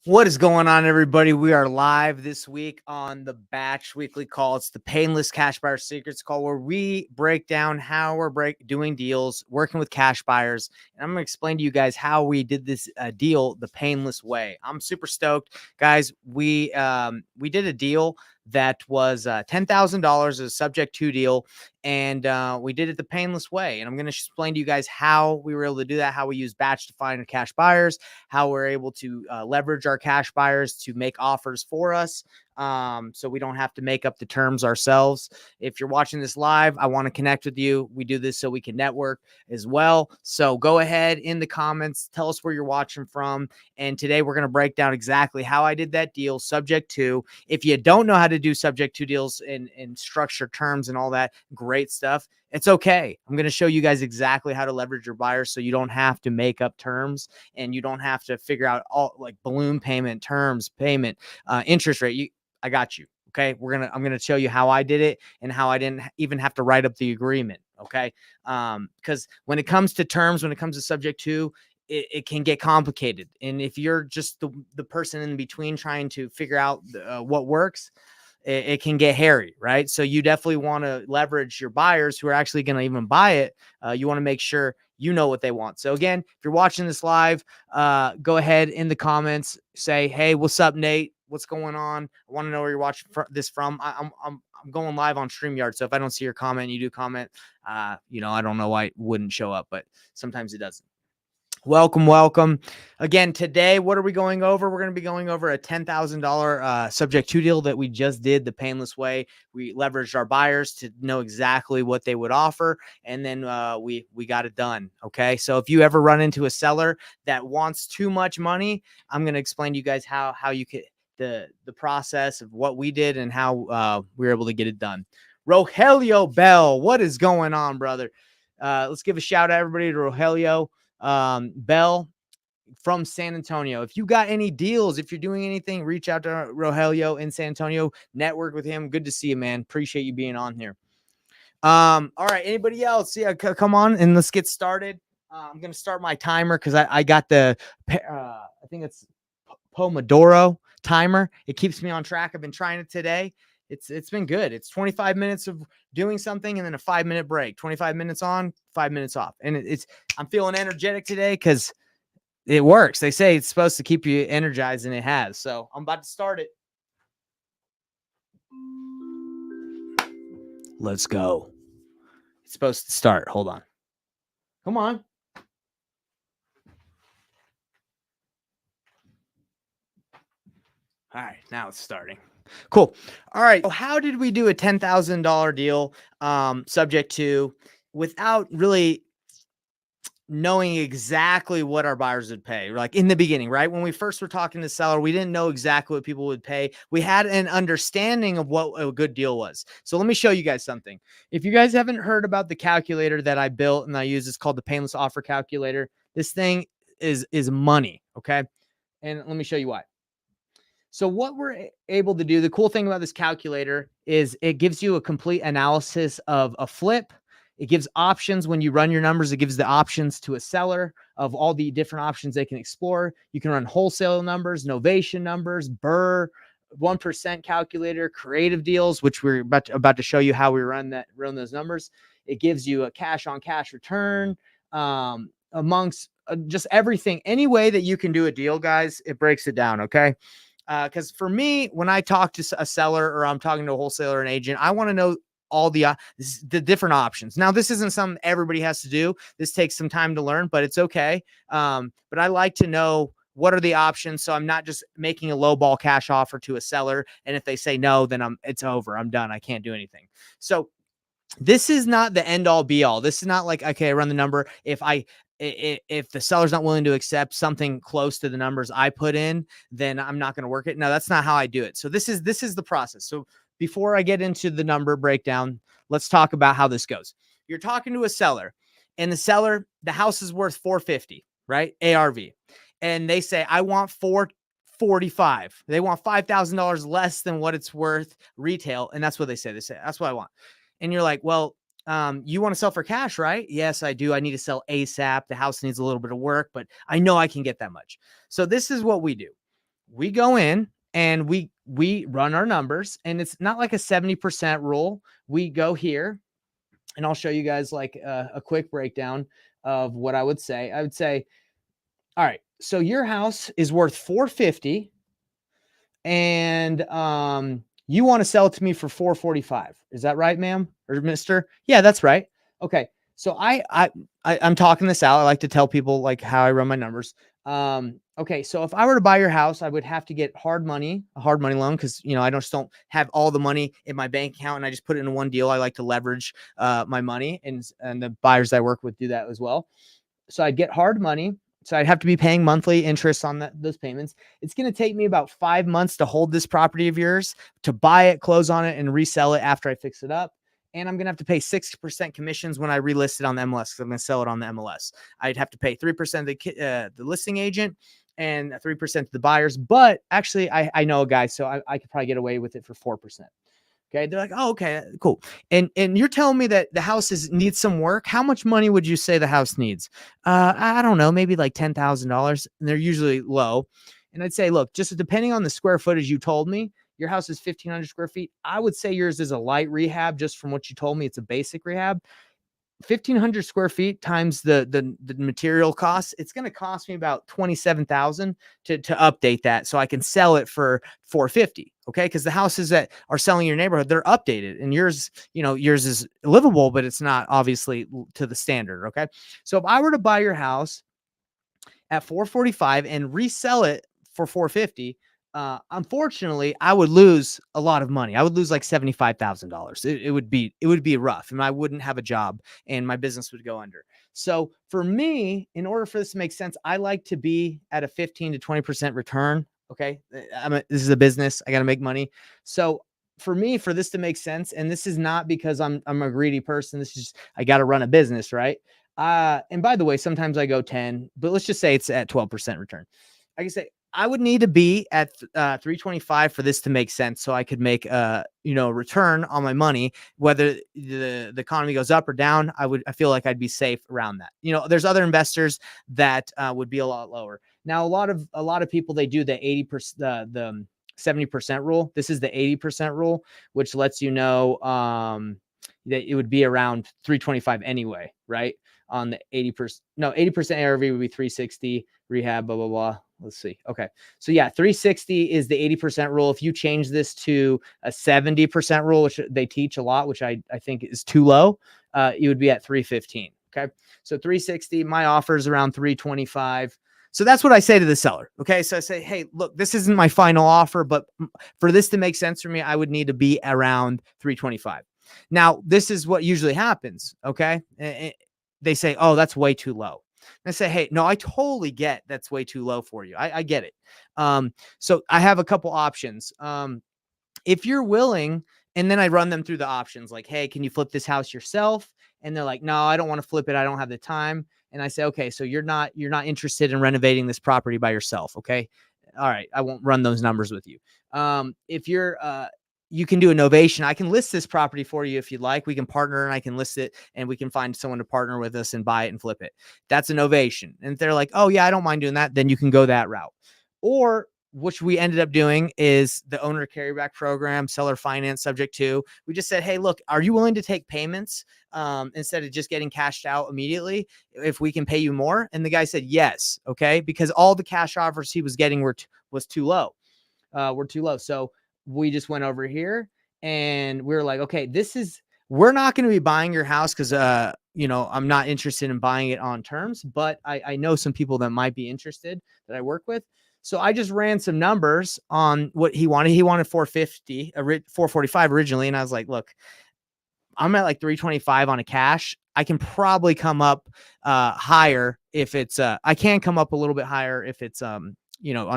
What is going on, everybody? We are live this week on the Batch Weekly Call. It's the Painless Cash Buyer Secrets Call, where we break down how we're doing deals, working with cash buyers. And I'm going to explain to you guys how we did this deal the painless way. I'm super stoked, guys. We did a deal that was $10,000, a subject to deal, and we did it the painless way. And I'm going to explain to you guys how we were able to do that, how we use Batch to find cash buyers, how we're able to leverage our cash buyers to make offers for us, so we don't have to make up the terms ourselves. If you're watching this live, I want to connect with you. We do this so we can network as well. So go ahead in the comments, tell us where you're watching from. And today we're going to break down exactly how I did that deal subject to. If you don't know how to do subject to deals and structure terms and all that great stuff, it's okay. I'm going to show you guys exactly how to leverage your buyers so you don't have to make up terms and you don't have to figure out all like balloon payment, terms, payment, interest rate. I got you. Okay. I'm going to show you how I did it and how I didn't even have to write up the agreement. Okay. Because when it comes to terms, when it comes to subject to, it can get complicated. And if you're just the person in between trying to figure out what works, it can get hairy, right? So you definitely want to leverage your buyers who are actually going to even buy it. You want to make sure you know what they want. So again, if you're watching this live, go ahead in the comments, say, hey, what's up, Nate? What's going on? I want to know where you're watching this from. I'm going live on StreamYard. So if I don't see your comment, you do comment, I don't know why it wouldn't show up, but sometimes it doesn't. Welcome. Again, today, what are we going over? We're going to be going over a $10,000 subject to deal that we just did the painless way. We leveraged our buyers to know exactly what they would offer, and then we got it done. Okay, so if you ever run into a seller that wants too much money, I'm going to explain to you guys how you could the process of what we did and how we were able to get it done. Rogelio Bell, what is going on, brother? Let's give a shout out everybody to Rogelio Bell from San Antonio. If you got any deals, if you're doing anything, reach out to Rogelio in San Antonio, network with him. Good to see you, man. Appreciate you being on here. All right, anybody else? Yeah, come on and let's get started. I'm gonna start my timer because I got the I think it's Pomodoro timer. It keeps me on track. I've been trying it today. It's been good. It's 25 minutes of doing something and then a 5-minute break. 25 minutes on, 5 minutes off. And I'm feeling energetic today because it works. They say it's supposed to keep you energized, and it has. So I'm about to start it. Let's go. It's supposed to start. Hold on. Come on. All right, now it's starting. Cool. All right. So how did we do a $10,000 deal subject to without really knowing exactly what our buyers would pay? Like in the beginning, right? When we first were talking to the seller, we didn't know exactly what people would pay. We had an understanding of what a good deal was. So let me show you guys something. If you guys haven't heard about the calculator that I built and I use, it's called the Painless Offer Calculator. This thing is money. Okay. And let me show you why. So what we're able to do, the cool thing about this calculator is it gives you a complete analysis of a flip. It gives options when you run your numbers. It gives the options to a seller of all the different options they can explore. You can run wholesale numbers, novation numbers, BRRRR, 1% calculator, creative deals, which we're about to show you how we run those numbers. It gives you a cash on cash return, amongst just everything. Any way that you can do a deal, guys, it breaks it down. Okay. Because for me, when I talk to a seller or I'm talking to a wholesaler or an agent, I want to know all the different options. Now, this isn't something everybody has to do. This takes some time to learn, but it's okay. But I like to know what are the options, so I'm not just making a low ball cash offer to a seller, and if they say no, then it's over. I'm done. I can't do anything. So this is not the end all be all. This is not like, okay, I run the number. If the seller's not willing to accept something close to the numbers I put in, then I'm not going to work it. No, that's not how I do it. So this is the process. So before I get into the number breakdown, let's talk about how this goes. You're talking to a seller, and the house is worth 450, right? ARV. And they say, I want 445. They want $5,000 less than what it's worth retail. And that's what they say. They say, that's what I want. And you're like, well, you want to sell for cash, right? Yes, I do. I need to sell ASAP. The house needs a little bit of work, but I know I can get that much. So this is what we do. we go in and we run our numbers, and it's not like a 70% rule. We go here, and I'll show you guys like a quick breakdown of what I would say. I would say, all right, so your house is worth 450, and you want to sell it to me for 445. Is that right, ma'am or mister? Yeah, that's right. Okay. So I'm talking this out. I like to tell people like how I run my numbers. Okay, so if I were to buy your house, I would have to get a hard money loan, because I just don't have all the money in my bank account and I just put it in one deal. I like to leverage my money, and the buyers I work with do that as well. So I'd get hard money. So I'd have to be paying monthly interest on those payments. It's going to take me about 5 months to hold this property of yours, to buy it, close on it, and resell it after I fix it up. And I'm going to have to pay 6% commissions when I relist it on the MLS, because I'm going to sell it on the MLS. I'd have to pay 3% the listing agent and 3% to the buyers. But actually, I know a guy, so I could probably get away with it for 4%. Okay. They're like, oh, okay, cool. And you're telling me that the house needs some work. How much money would you say the house needs? I don't know, maybe like $10,000. And they're usually low. And I'd say, look, just depending on the square footage you told me, your house is 1,500 square feet. I would say yours is a light rehab. Just from what you told me, it's a basic rehab. 1,500 square feet times the material costs, it's going to cost me about 27,000 to update that, so I can sell it for 450. Okay, because the houses that are selling in your neighborhood, they're updated, and yours is livable, but it's not obviously to the standard. Okay, so if I were to buy your house at 445 and resell it for 450, unfortunately, I would lose a lot of money. I would lose like $75,000. It would be rough, and I wouldn't have a job, and my business would go under. So for me, in order for this to make sense, I like to be at a 15 to 20% return. Okay, this is a business. I got to make money. So for me, for this to make sense, and this is not because I'm a greedy person. This is just, I got to run a business, right? And by the way, sometimes I go 10, but let's just say it's at 12% return. I can say I would need to be at 325 for this to make sense, so I could make return on my money, whether the economy goes up or down. I feel like I'd be safe around that. There's other investors that would be a lot lower. Now, a lot of people, they do the 80%, the 70% rule. This is the 80% rule, which lets you know that it would be around 325 anyway, right? On the 80% ARV would be 360, rehab, blah, blah, blah. Let's see. Okay. So yeah, 360 is the 80% rule. If you change this to a 70% rule, which they teach a lot, which I think is too low, you would be at 315. Okay. So 360, my offer is around 325. So that's what I say to the seller. Okay. So I say, hey, look, this isn't my final offer, but for this to make sense for me, I would need to be around 325. Now, this is what usually happens. Okay. They say, oh, that's way too low. And I say, hey, no, I totally get that's way too low for you. I get it. So I have a couple options. If you're willing, and then I run them through the options like, hey, can you flip this house yourself? And they're like, no, I don't want to flip it. I don't have the time. And I say, okay, so you're not interested in renovating this property by yourself. Okay. All right. I won't run those numbers with you. If you're, you can do a novation. I can list this property for you if you'd like. We can partner, and I can list it, and we can find someone to partner with us and buy it and flip it. That's a novation. And if they're like, oh yeah, I don't mind doing that, then you can go that route. Or which we ended up doing is the owner carryback program, seller finance subject to. We just said, hey, look, are you willing to take payments instead of just getting cashed out immediately if we can pay you more? And the guy said yes. Okay. Because all the cash offers he was getting was too low. Were too low. So we just went over here and we were like, okay, we're not going to be buying your house because, I'm not interested in buying it on terms, but I know some people that might be interested that I work with. So I just ran some numbers on what he wanted. He wanted 445 originally. And I was like, look, I'm at like 325 on a cash. I can probably come up higher if it's I can come up a little bit higher if it's on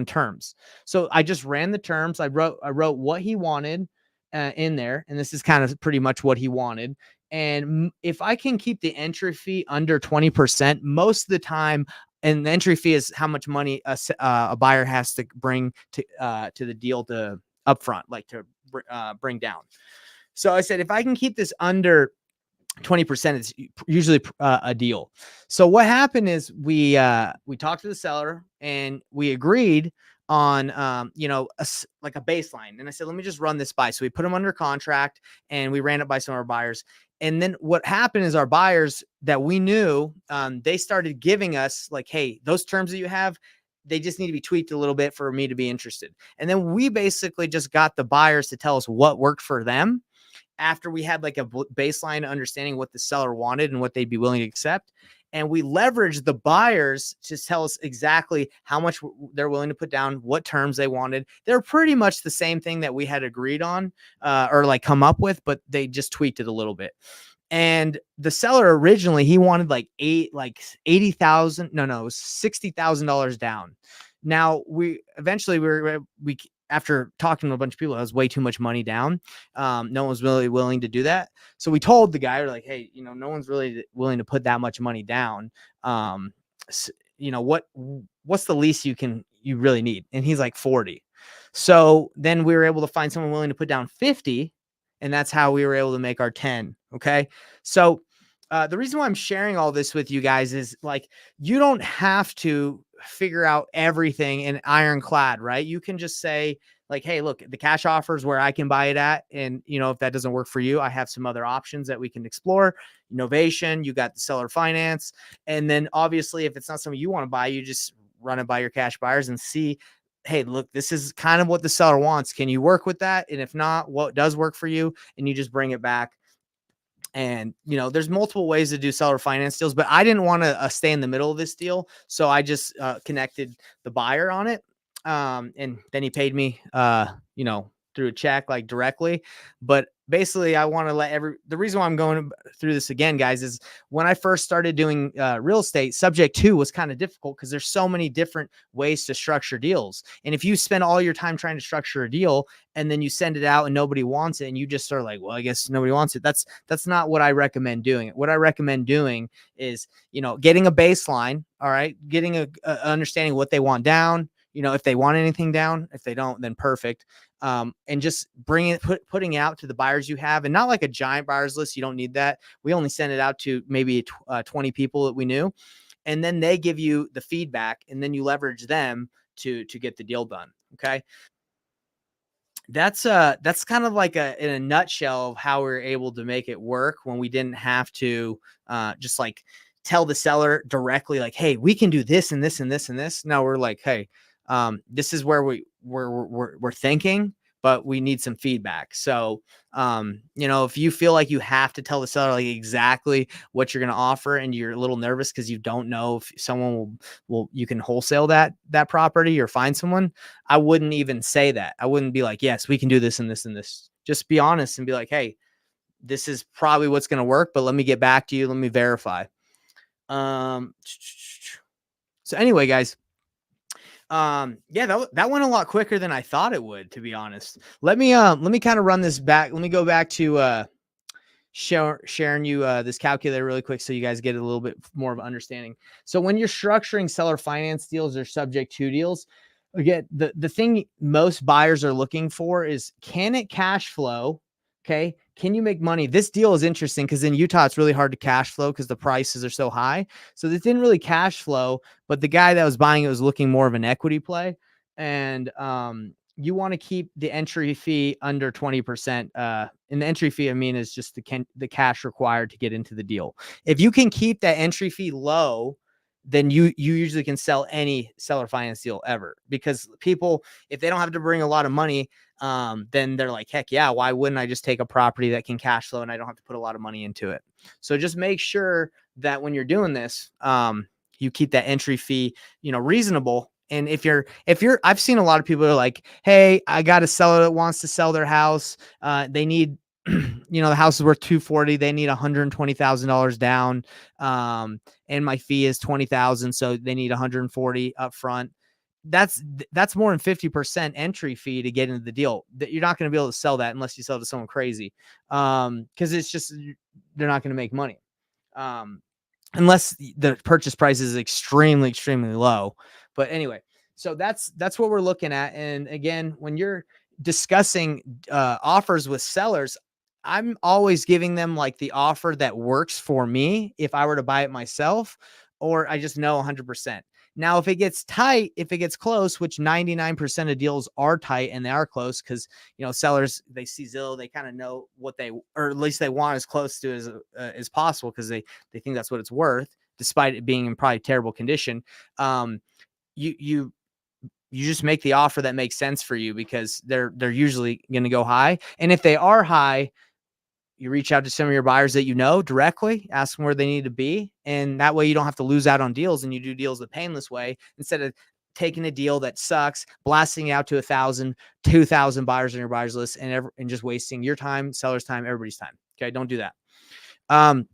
terms. So I just ran the terms. I wrote what he wanted in there, and this is kind of pretty much what he wanted. And if I can keep the entry fee under 20%, most of the time, and the entry fee is how much money a buyer has to bring to the deal to upfront, like to bring down. So I said, if I can keep this under 20%, it's usually a deal. So what happened is we talked to the seller and we agreed on, like a baseline. And I said, let me just run this by. So we put them under contract and we ran it by some of our buyers. And then what happened is our buyers that we knew, they started giving us like, hey, those terms that you have, they just need to be tweaked a little bit for me to be interested. And then we basically just got the buyers to tell us what worked for them after we had like a baseline understanding what the seller wanted and what they'd be willing to accept. And we leveraged the buyers to tell us exactly how much they're willing to put down, what terms they wanted. They're pretty much the same thing that we had agreed on, or like come up with, but they just tweaked it a little bit. And the seller originally, he wanted like 80,000. No, it was $60,000 down. Now we after talking to a bunch of people, that was way too much money down. No one was really willing to do that. So we told the guy, we're like, hey, no one's really willing to put that much money down. What's the least you really need? And he's like 40. So then we were able to find someone willing to put down 50. And that's how we were able to make our 10. Okay. So the reason why I'm sharing all this with you guys is like, you don't have to figure out everything in ironclad, right? You can just say like, hey, look, the cash offer is where I can buy it at. And if that doesn't work for you, I have some other options that we can explore. Novation, you got the seller finance. And then obviously if it's not something you want to buy, you just run it by your cash buyers and see, hey, look, this is kind of what the seller wants. Can you work with that? And if not, what does work for you? And you just bring it back. And, there's multiple ways to do seller finance deals, but I didn't want to stay in the middle of this deal. So I just connected the buyer on it. And then he paid me, through a check, like directly. But basically I want to the reason why I'm going through this again, guys, is when I first started doing real estate, subject to was kind of difficult because there's so many different ways to structure deals. And if you spend all your time trying to structure a deal and then you send it out and nobody wants it and you just are like, well, I guess nobody wants it. That's not what I recommend doing. What I recommend doing is, getting a baseline. All right. Getting a understanding what they want down, if they want anything down. If they don't, then perfect. And just putting it out to the buyers you have, and not like a giant buyers list. You don't need that. We only send it out to maybe 20 people that we knew, and then they give you the feedback, and then you leverage them to get the deal done. Okay. That's kind of like in a nutshell of how we were able to make it work when we didn't have to just like tell the seller directly, like, hey, we can do this and this and this and this. No, we're like, hey, this is where we're thinking, but we need some feedback. So, if you feel like you have to tell the seller like exactly what you're going to offer and you're a little nervous because you don't know if someone you can wholesale that property or find someone, I wouldn't even say that. I wouldn't be like, yes, we can do this and this and this. Just be honest and be like, hey, this is probably what's going to work, but let me get back to you. Let me verify. So anyway, guys, that went a lot quicker than I thought it would, to be honest. Let me kind of run this back. Let me go back to sharing you this calculator really quick so you guys get a little bit more of an understanding. So when you're structuring seller finance deals or subject to deals, again, the thing most buyers are looking for is, can it cash flow? Okay. Can you make money? This deal is interesting because in Utah, it's really hard to cash flow because the prices are so high. So this didn't really cash flow, but the guy that was buying it was looking more of an equity play. And you want to keep the entry fee under 20%. And the entry fee, I mean, is just the cash required to get into the deal. If you can keep that entry fee low, then you usually can sell any seller finance deal ever, because people, if they don't have to bring a lot of money, then they're like, heck yeah, why wouldn't I just take a property that can cash flow and I don't have to put a lot of money into it? So just make sure that when you're doing this, you keep that entry fee, reasonable. And if you're, I've seen a lot of people are like, hey, I got a seller that wants to sell their house. They need, the house is worth 240. They need $120,000 down. And my fee is 20,000. So they need 140 up front. That's more than 50% entry fee to get into the deal. That you're not going to be able to sell that unless you sell to someone crazy. Cause it's just, they're not going to make money. Unless the purchase price is extremely, extremely low. But anyway, so that's what we're looking at. And again, when you're discussing offers with sellers, I'm always giving them like the offer that works for me if I were to buy it myself, or I just know 100%. Now, if it gets tight, if it gets close, which 99% of deals are tight and they are close, because sellers, they see Zillow, they kind of know what they, or at least they want as close to as possible, because they think that's what it's worth, despite it being in probably terrible condition. You just make the offer that makes sense for you, because they're usually going to go high. And if they are high, you reach out to some of your buyers that directly, ask them where they need to be. And that way you don't have to lose out on deals, and you do deals the Payneless way, instead of taking a deal that sucks, blasting it out to 1,000, 2,000 buyers on your buyers list, and just wasting your time, seller's time, everybody's time. Okay. Don't do that. And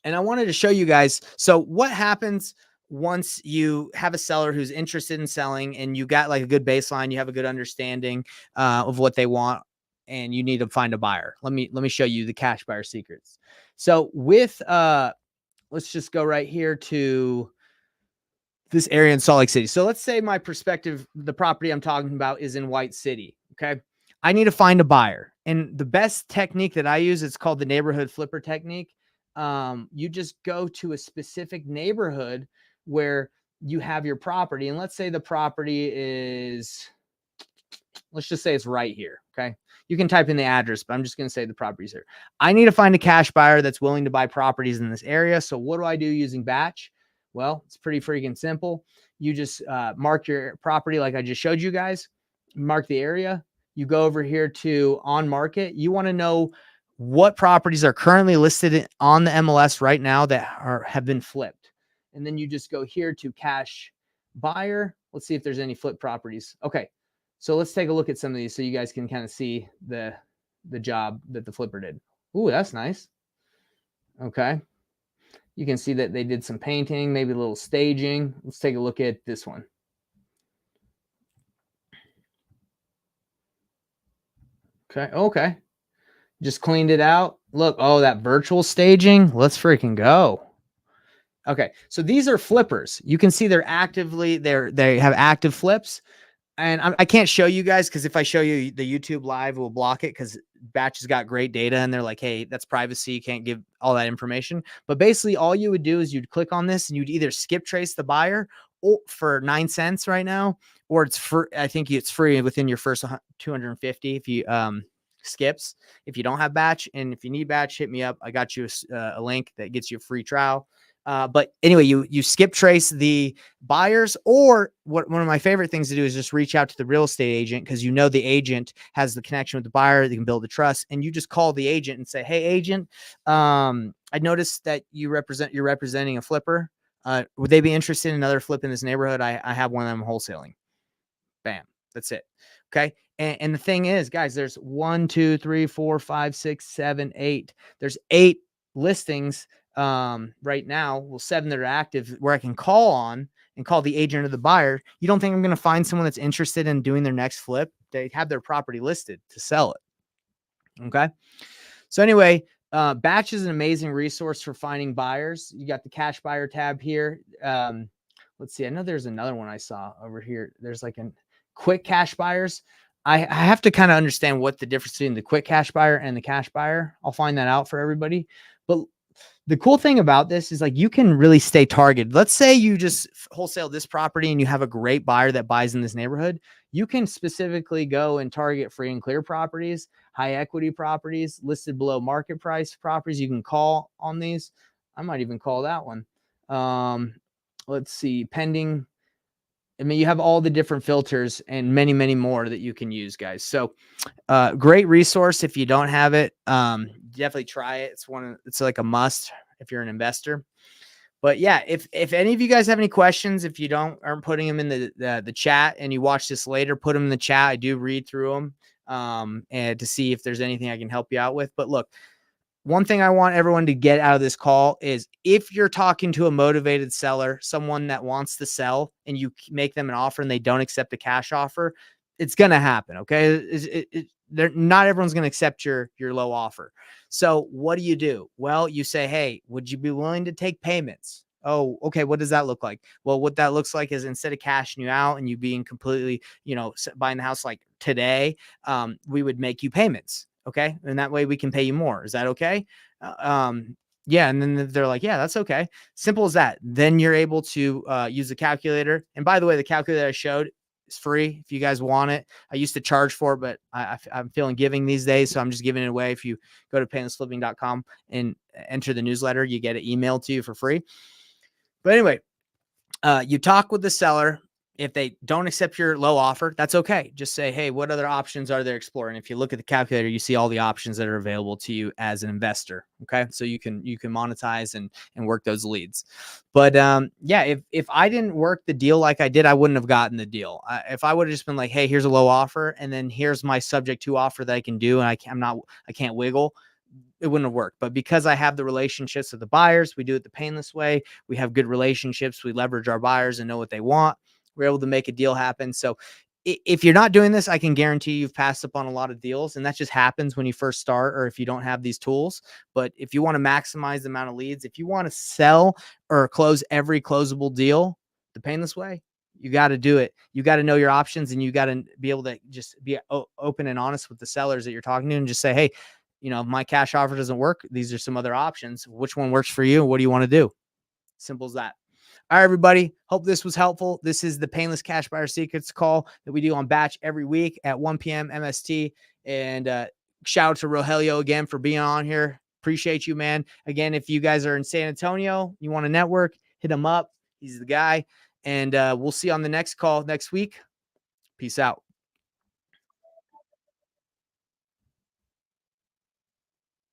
I wanted to show you guys. So what happens once you have a seller who's interested in selling, and you got like a good baseline, you have a good understanding of what they want, and you need to find a buyer. Let me show you the cash buyer secrets. So with let's just go right here to this area in Salt Lake City. So let's say my perspective, the property I'm talking about is in White City. Okay. I need to find a buyer. And the best technique that I use, it's called the neighborhood flipper technique. You just go to a specific neighborhood where you have your property. And let's say the property is, let's just say it's right here. Okay. You can type in the address, but I'm just going to say the property's here. I need to find a cash buyer that's willing to buy properties in this area. So what do I do using batch? Well, it's pretty freaking simple. You just mark your property like I just showed you guys, mark the area. You go over here to on market. You want to know what properties are currently listed on the MLS right now that have been flipped. And then you just go here to cash buyer. Let's see if there's any flip properties. Okay. So let's take a look at some of these so you guys can kind of see the job that the flipper did. Ooh, that's nice. Okay. You can see that they did some painting, maybe a little staging. Let's take a look at this one. Okay. Okay. Just cleaned it out. Look, oh, that virtual staging. Let's freaking go. Okay. So these are flippers. You can see they have active flips. And I can't show you guys, because if I show you the YouTube live, we'll block it, because Batch has got great data, and they're like, hey, that's privacy. You can't give all that information. But basically all you would do is you'd click on this, and you'd either skip trace the buyer for 9 cents right now, or it's for, I think it's free within your first 250 if you skips, if you don't have Batch. And if you need Batch, hit me up. I got you a link that gets you a free trial. But anyway, you skip trace the buyers, or one of my favorite things to do is just reach out to the real estate agent, because the agent has the connection with the buyer. They can build the trust, and you just call the agent and say, hey, agent, I noticed that you're representing a flipper. Would they be interested in another flip in this neighborhood? I have one I'm wholesaling. Bam. That's it. Okay. And the thing is, guys, there's 1, 2, 3, 4, 5, 6, 7, 8. There's 8 listings right now. Well, 7 that are active where I can call on and call the agent or the buyer. You don't think I'm going to find someone that's interested in doing their next flip? They have their property listed to sell it. Okay. So anyway, Batch is an amazing resource for finding buyers. You got the cash buyer tab here. Let's see. I know there's another one I saw over here. There's like a quick cash buyers. I have to kind of understand what the difference between the quick cash buyer and the cash buyer. I'll find that out for everybody. But the cool thing about this is, like, you can really stay targeted. Let's say you just wholesale this property and you have a great buyer that buys in this neighborhood. You can specifically go and target free and clear properties, high equity properties, listed below market price properties. You can call on these. I might even call that one. Let's see, pending. I mean, you have all the different filters and many, many more that you can use, guys. So great resource. If you don't have it, definitely try it. It's like a must if you're an investor. But yeah, if any of you guys have any questions, if you aren't putting them in the chat and you watch this later, put them in the chat. I do read through them and to see if there's anything I can help you out with. But look, one thing I want everyone to get out of this call is, if you're talking to a motivated seller, someone that wants to sell, and you make them an offer and they don't accept a cash offer, it's going to happen. Okay. Not everyone's going to accept your low offer. So what do? Well, you say, hey, would you be willing to take payments? Oh, okay. What does that look like? Well, what that looks like is, instead of cashing you out and you being completely, buying the house like today, we would make you payments. Okay. And that way we can pay you more. Is that okay? Yeah, and then they're like, yeah, that's okay. Simple as that. Then you're able to use the calculator. And by the way, the calculator I showed is free if you guys want it. I used to charge for it, but I'm feeling giving these days, so I'm just giving it away. If you go to painlessflipping.com and enter the newsletter, you get it emailed to you for free. But anyway, you talk with the seller. If they don't accept your low offer, that's okay. Just say, hey, what other options are there exploring? If you look at the calculator, you see all the options that are available to you as an investor. Okay. So you can monetize and work those leads. But yeah, if I didn't work the deal like I did, I wouldn't have gotten the deal. If I would have just been like, hey, here's a low offer, and then here's my subject to offer that I can do, and I can't wiggle, it wouldn't have worked. But because I have the relationships with the buyers, we do it the painless way. We have good relationships. We leverage our buyers and know what they want. We're able to make a deal happen. So if you're not doing this, I can guarantee you've passed up on a lot of deals. And that just happens when you first start or if you don't have these tools. But if you want to maximize the amount of leads, if you want to sell or close every closable deal the painless way, you got to do it. You got to know your options, and you got to be able to just be open and honest with the sellers that you're talking to and just say, hey, if my cash offer doesn't work, these are some other options. Which one works for you? What do you want to do? Simple as that. All right, everybody. Hope this was helpful. This is the Painless Cash Buyer Secrets call that we do on Batch every week at 1 p.m. MST. And shout out to Rogelio again for being on here. Appreciate you, man. Again, if you guys are in San Antonio, you want to network, hit him up. He's the guy. And we'll see you on the next call next week. Peace out.